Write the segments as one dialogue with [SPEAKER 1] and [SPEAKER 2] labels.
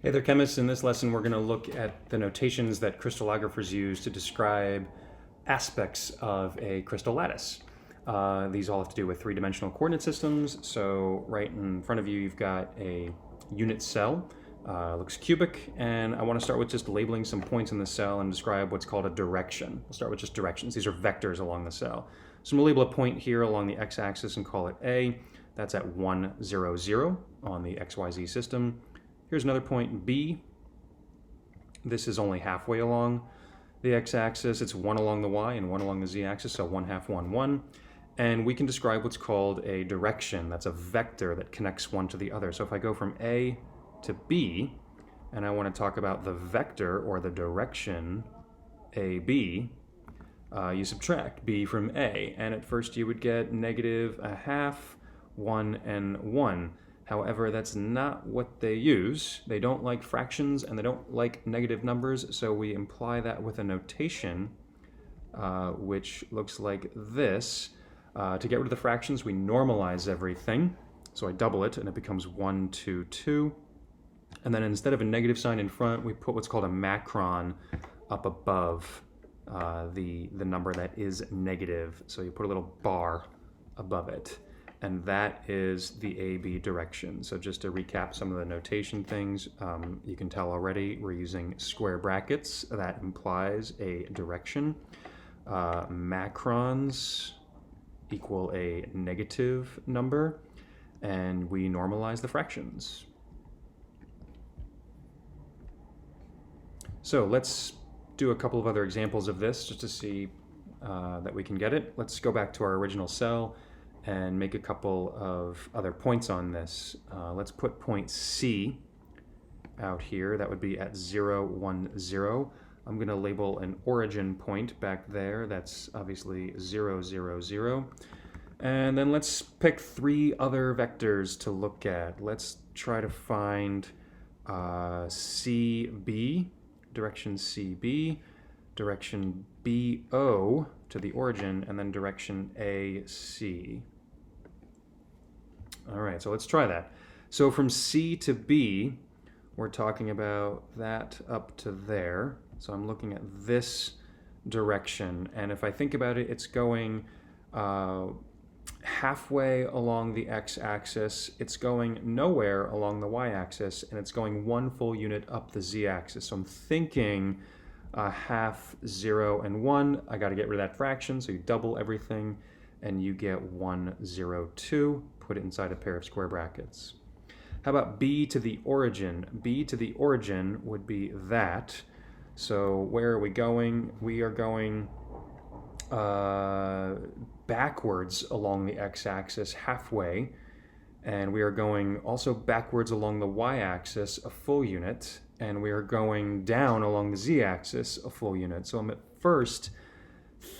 [SPEAKER 1] Hey there, chemists. In this lesson, we're going to look at the notations that crystallographers use to describe aspects of a crystal lattice. These all have to do with three-dimensional coordinate systems. So right in front of you, you've got a unit cell. Looks cubic, and I want to start with just labeling some points in the cell and describe what's called a direction. We'll start with just directions. These are vectors along the cell. So I'm going to label a point here along the x-axis and call it A. That's at 1, 0, 0 on the XYZ system. Here's another point, B. This is only halfway along the x-axis. It's 1 along the y and 1 along the z-axis, so 1 half, 1, 1. And we can describe what's called a direction. That's a vector that connects one to the other. So if I go from A to B, and I want to talk about the vector or the direction AB, you subtract B from A. And at first you would get negative a half, 1, and 1. However, that's not what they use. They don't like fractions and they don't like negative numbers, so we imply that with a notation which looks like this. To get rid of the fractions, we normalize everything. So I double it and it becomes 1, 2, 2. And then instead of a negative sign in front, we put what's called a macron up above the number that is negative. So you put a little bar above it. And that is the AB direction. So just to recap some of the notation things, you can tell already we're using square brackets. That implies a direction. Macrons equal a negative number, and we normalize the fractions. So let's do a couple of other examples of this just to see that we can get it. Let's go back to our original cell and make a couple of other points on this. Let's put point C out here. That would be at 0, 1, 0. I'm going to label an origin point back there. That's obviously 0, 0, 0. And then let's pick 3 other vectors to look at. Let's try to find CB, direction CB, direction BO to the origin, and then direction AC. All right, so let's try that. So from C to B, we're talking about that up to there. So I'm looking at this direction, and if I think about it, it's going halfway along the x-axis, it's going nowhere along the y-axis, and it's going 1 full unit up the z-axis. So I'm thinking half, 0, and 1. I got to get rid of that fraction, so you double everything, and you get 1, 0, 2. Put it inside a pair of square brackets. How about B to the origin? B to the origin would be that. So where are we going? We are going backwards along the x-axis halfway, and we are going also backwards along the y-axis a full unit, and we are going down along the z-axis a full unit. So I'm at first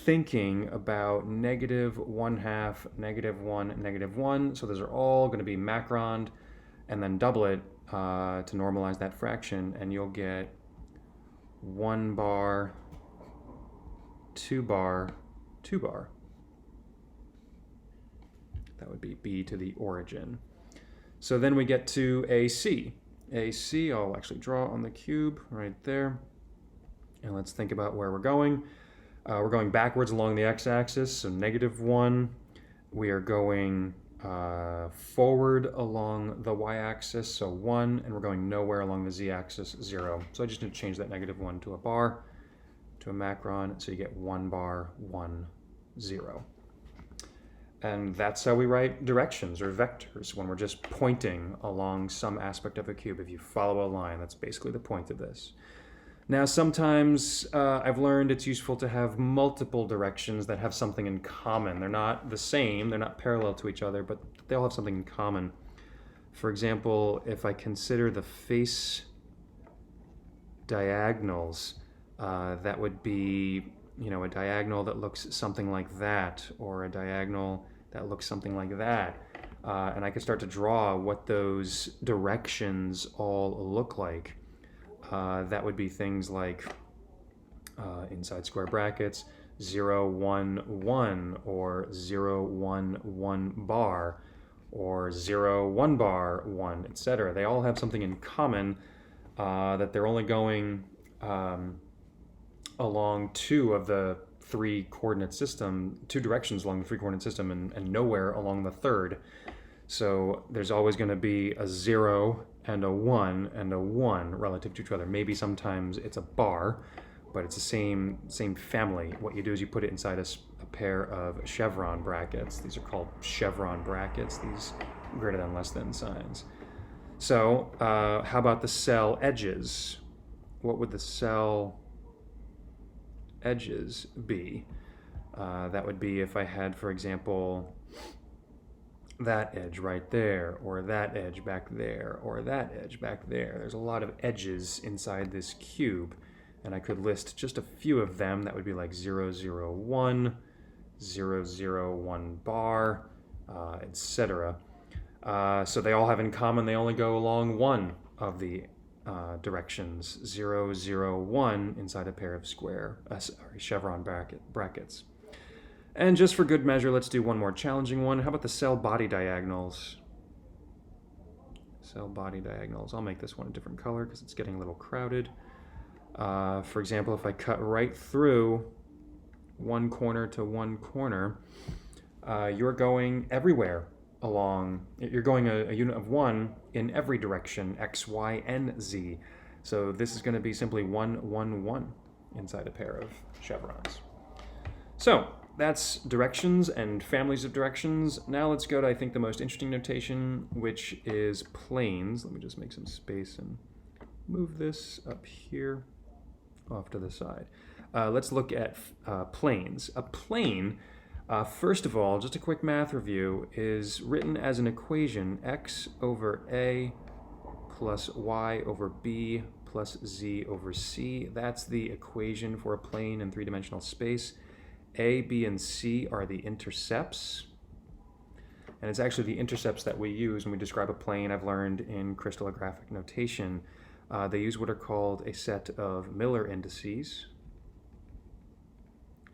[SPEAKER 1] thinking about negative 1 half, negative 1, negative 1. So those are all going to be macroned, and then double it to normalize that fraction, and you'll get 1 bar, 2 bar, 2 bar. That would be B to the origin. So then we get to AC. AC, I'll actually draw on the cube right there. And let's think about where we're going. We're going backwards along the x-axis, so negative 1. We are going forward along the y-axis, so 1, and we're going nowhere along the z-axis, 0. So I just need to change that negative 1 to a bar, to a macron, so you get 1 bar, 1, 0. And that's how we write directions or vectors when we're just pointing along some aspect of a cube. If you follow a line, that's basically the point of this. Now, sometimes I've learned it's useful to have multiple directions that have something in common. They're not the same, they're not parallel to each other, but they all have something in common. For example, if I consider the face diagonals, that would be, a diagonal that looks something like that, or a diagonal that looks something like that. And I could start to draw what those directions all look like. That would be things like inside square brackets, 0, 1, 1, or 0, 1, 1 bar, or 0, 1 bar, 1, etc. They all have something in common that they're only going along two directions along the three coordinate system, and nowhere along the third. So there's always going to be a 0 and a 1 and a 1 relative to each other. Maybe sometimes it's a bar, but it's the same family. What you do is you put it inside a pair of chevron brackets. These are called chevron brackets, these greater than less than signs. So how about the cell edges? What would the cell edges be? That would be if I had, for example, that edge right there, or that edge back there, or that edge back there. There's a lot of edges inside this cube, and I could list just a few of them. That would be like 0, 0, 1, 0, 0, 1 bar, etc. So they all have in common, they only go along one of the directions, 0, 0, 1 inside a pair of chevron brackets. And just for good measure, let's do one more challenging one. How about the cell body diagonals? Cell body diagonals. I'll make this one a different color because it's getting a little crowded. For example, if I cut right through one corner to one corner, you're going everywhere along. You're going a unit of 1 in every direction, x, y, and z. So this is going to be simply 1, 1, 1 inside a pair of chevrons. So that's directions and families of directions. Now let's go to, I think, the most interesting notation, which is planes. Let me just make some space and move this up here off to the side. Let's look at planes. A plane, first of all, just a quick math review, is written as an equation: x over a plus y over b plus z over c. That's the equation for a plane in three-dimensional space. A, B, and C are the intercepts. And it's actually the intercepts that we use when we describe a plane. I've learned in crystallographic notation. They use what are called a set of Miller indices.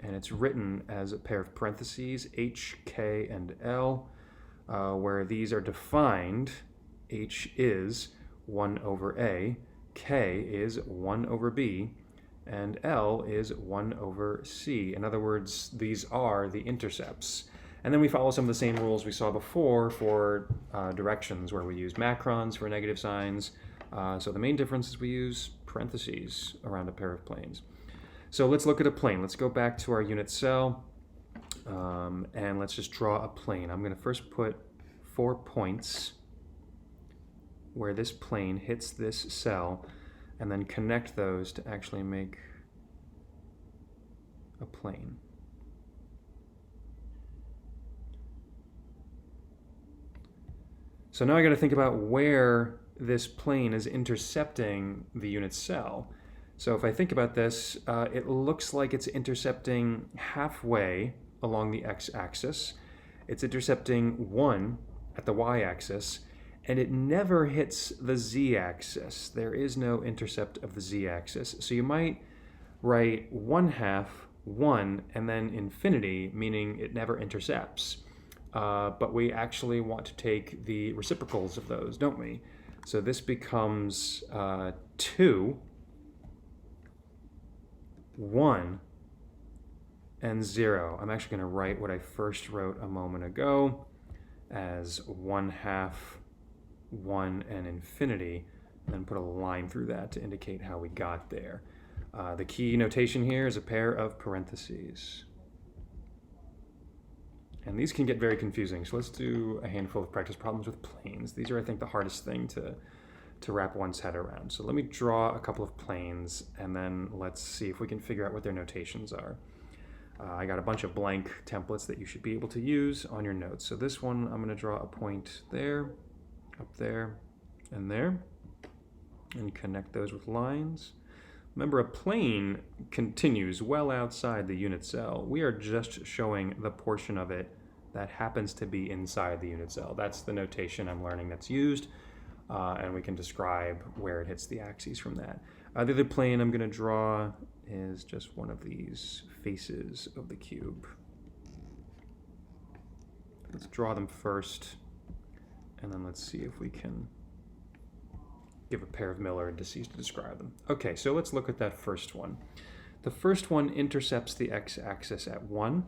[SPEAKER 1] And it's written as a pair of parentheses, H, K, and L, where these are defined. H is 1 over A, K is 1 over B, and L is 1 over C. In other words, these are the intercepts. And then we follow some of the same rules we saw before for directions, where we use macrons for negative signs. So the main difference is we use parentheses around a pair of planes. So let's look at a plane. Let's go back to our unit cell, and let's just draw a plane. I'm going to first put 4 points where this plane hits this cell, and then connect those to actually make a plane. So now I got to think about where this plane is intercepting the unit cell. So if I think about this, it looks like it's intercepting halfway along the x-axis. It's intercepting 1 at the y-axis, and it never hits the z-axis. There is no intercept of the z-axis. So you might write 1/2, 1, and then infinity, meaning it never intercepts. But we actually want to take the reciprocals of those, don't we? So this becomes 2, 1, and 0. I'm actually going to write what I first wrote a moment ago as 1/2, 1, and infinity, and then put a line through that to indicate how we got there. The key notation here is a pair of parentheses. And these can get very confusing, so let's do a handful of practice problems with planes. These are, I think, the hardest thing to wrap one's head around. So let me draw a couple of planes, and then let's see if we can figure out what their notations are. I got a bunch of blank templates that you should be able to use on your notes. So this one, I'm going to draw a point there, up there, and there, and connect those with lines. Remember, a plane continues well outside the unit cell. We are just showing the portion of it that happens to be inside the unit cell. That's the notation I'm learning that's used, and we can describe where it hits the axes from that. The other plane I'm going to draw is just one of these faces of the cube. Let's draw them first, and then let's see if we can give a pair of Miller indices to describe them. Okay, so let's look at that first one. The first one intercepts the x-axis at 1.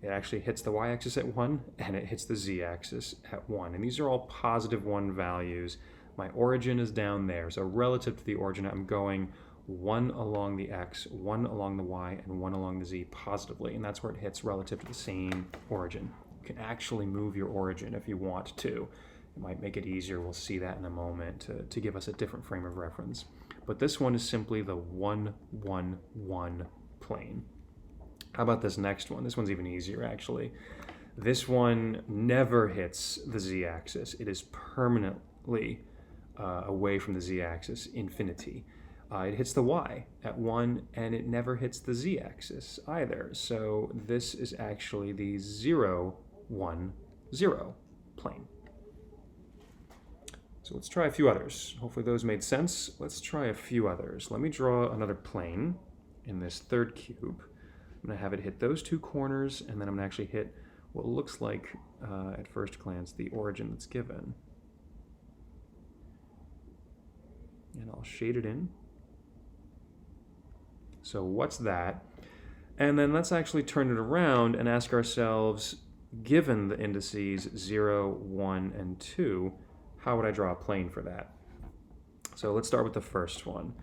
[SPEAKER 1] It actually hits the y-axis at 1, and it hits the z-axis at 1. And these are all positive 1 values. My origin is down there. So relative to the origin, I'm going 1 along the x, 1 along the y, and 1 along the z positively. And that's where it hits relative to the same origin. You can actually move your origin if you want to. It might make it easier, we'll see that in a moment, to give us a different frame of reference. But this one is simply the 1, 1, 1 plane. How about this next one? This one's even easier, actually. This one never hits the z-axis. It is permanently away from the z-axis, infinity. It hits the y at 1, and it never hits the z-axis either. So this is actually the 0, 1, 0 plane. So let's try a few others. Hopefully those made sense. Let's try a few others. Let me draw another plane in this third cube. I'm going to have it hit those two corners, and then I'm going to actually hit what looks like, at first glance, the origin that's given. And I'll shade it in. So what's that? And then let's actually turn it around and ask ourselves, given the indices 0, 1, and 2, how would I draw a plane for that? So let's start with the first one.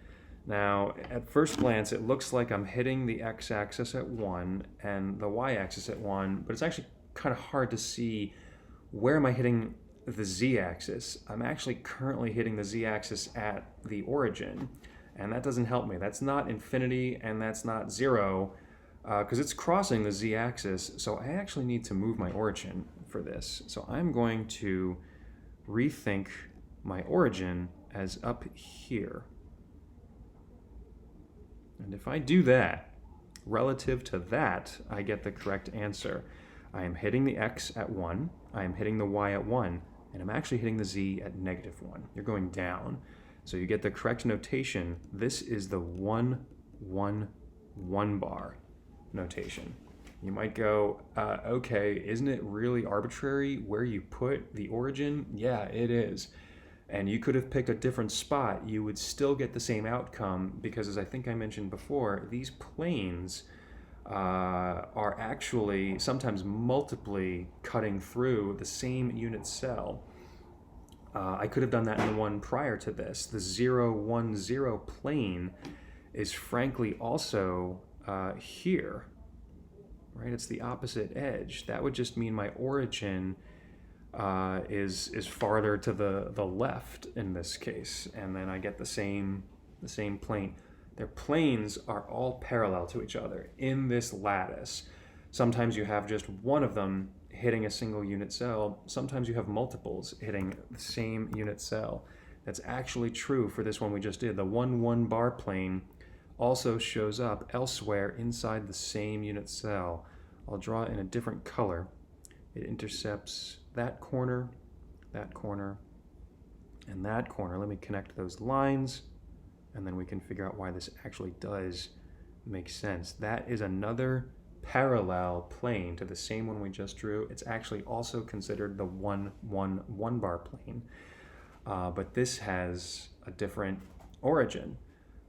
[SPEAKER 1] Now, at first glance, it looks like I'm hitting the x-axis at 1 and the y-axis at 1, but it's actually kind of hard to see where am I hitting the z-axis. I'm actually currently hitting the z-axis at the origin, and that doesn't help me. That's not infinity, and that's not 0, because it's crossing the z-axis, so I actually need to move my origin for this. So I'm going to rethink my origin as up here. And if I do that, relative to that, I get the correct answer. I am hitting the x at 1, I am hitting the y at 1, and I'm actually hitting the z at -1. You're going down. So you get the correct notation. This is the 1, 1, 1 bar notation. You might go, okay, isn't it really arbitrary where you put the origin? Yeah, it is. And you could have picked a different spot. You would still get the same outcome because, as I think I mentioned before, these planes are actually sometimes multiply cutting through the same unit cell. I could have done that in the one prior to this. The 0, 1, 0 plane is frankly also here. Right, it's the opposite edge. That would just mean my origin is farther to the left in this case, and then I get the same plane. Their planes are all parallel to each other in this lattice. Sometimes you have just one of them hitting a single unit cell. Sometimes you have multiples hitting the same unit cell. That's actually true for this one we just did. The 1, 1 bar plane also shows up elsewhere inside the same unit cell. I'll draw it in a different color. It intercepts that corner, and that corner. Let me connect those lines, and then we can figure out why this actually does make sense. That is another parallel plane to the same one we just drew. It's actually also considered the 1, 1, 1 bar plane, but this has a different origin.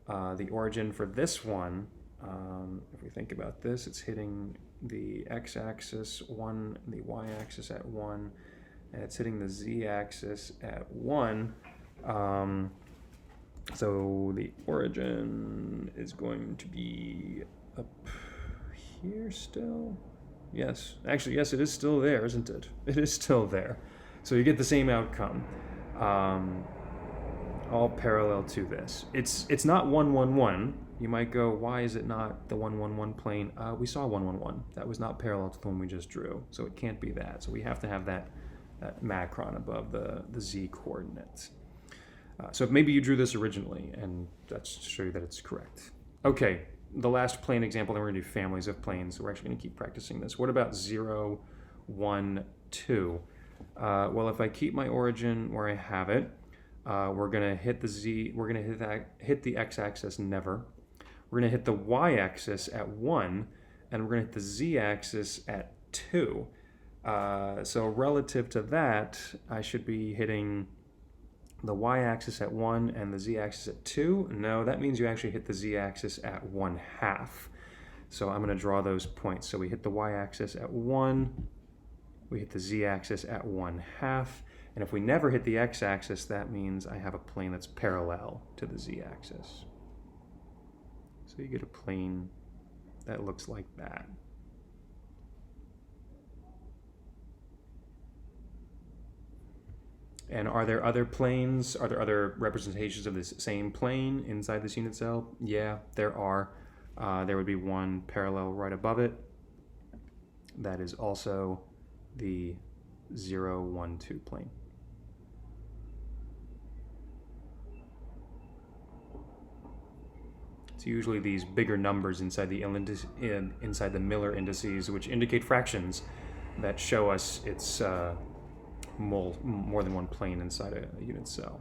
[SPEAKER 1] The origin for this one, if we think about this, it's hitting the x-axis 1, the y-axis at 1, and it's hitting the z-axis at 1. So the origin is going to be up here still. Yes, actually, yes, it is still there, isn't it? It is still there. So you get the same outcome. All parallel to this. It's not 1, 1, 1. You might go, why is it not the 1, 1, 1 plane? We saw 1, 1, 1. That was not parallel to the one we just drew, so it can't be that. So we have to have that macron above the z coordinates. So maybe you drew this originally, and that's to show you that it's correct. Okay, the last plane example, then we're going to do families of planes. So we're actually going to keep practicing this. What about 0, 1, 2? Well, if I keep my origin where I have it, we're going to hit the z, we're going to hit the x-axis never. We're going to hit the y-axis at 1, and we're going to hit the z-axis at 2. So relative to that, I should be hitting the y-axis at 1 and the z-axis at 2? No, that means you actually hit the z-axis at 1/2. So I'm going to draw those points. So we hit the y-axis at 1, we hit the z-axis at 1/2, and if we never hit the x-axis, that means I have a plane that's parallel to the z-axis. So you get a plane that looks like that. And are there other planes? Are there other representations of this same plane inside this unit cell? Yeah, there are. There would be one parallel right above it. That is also the 0, 1, 2 plane. It's usually these bigger numbers inside the Miller indices, which indicate fractions that show us it's more than one plane inside a unit cell.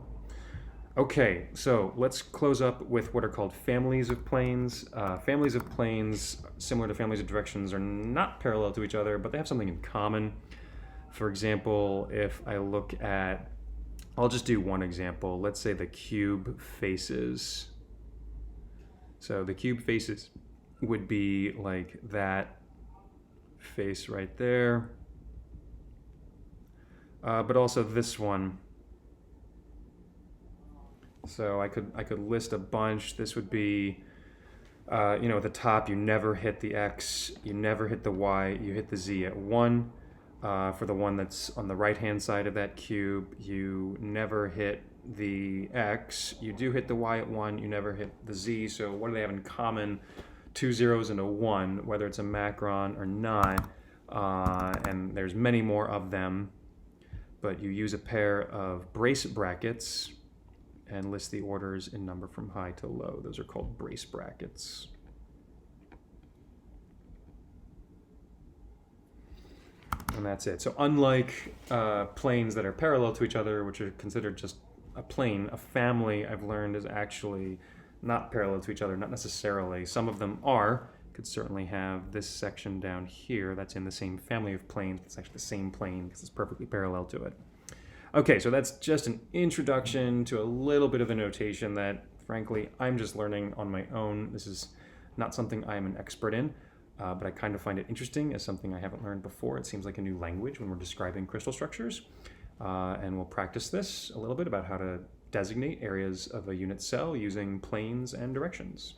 [SPEAKER 1] Okay, so let's close up with what are called families of planes. Families of planes, similar to families of directions, are not parallel to each other, but they have something in common. For example, if I look at, I'll just do one example. Let's say the cube faces. So the cube faces would be like that face right there. But also this one. So I could list a bunch. This would be, at the top, you never hit the X, you never hit the Y, you hit the Z at 1. For the one that's on the right-hand side of that cube, you never hit the X, you do hit the Y at 1, you never hit the Z. So what do they have in common? 2 zeros and a 1, whether it's a macron or not. And there's many more of them. But you use a pair of brace brackets and list the orders in number from high to low. Those are called brace brackets. And that's it. So unlike planes that are parallel to each other, which are considered just a plane, a family, I've learned, is actually not parallel to each other, not necessarily. Some of them are. Could certainly have this section down here that's in the same family of planes. It's actually the same plane because it's perfectly parallel to it. Okay, so that's just an introduction to a little bit of the notation that, frankly, I'm just learning on my own. This is not something I'm an expert in, but I kind of find it interesting as something I haven't learned before. It seems like a new language when we're describing crystal structures. And we'll practice this a little bit about how to designate areas of a unit cell using planes and directions.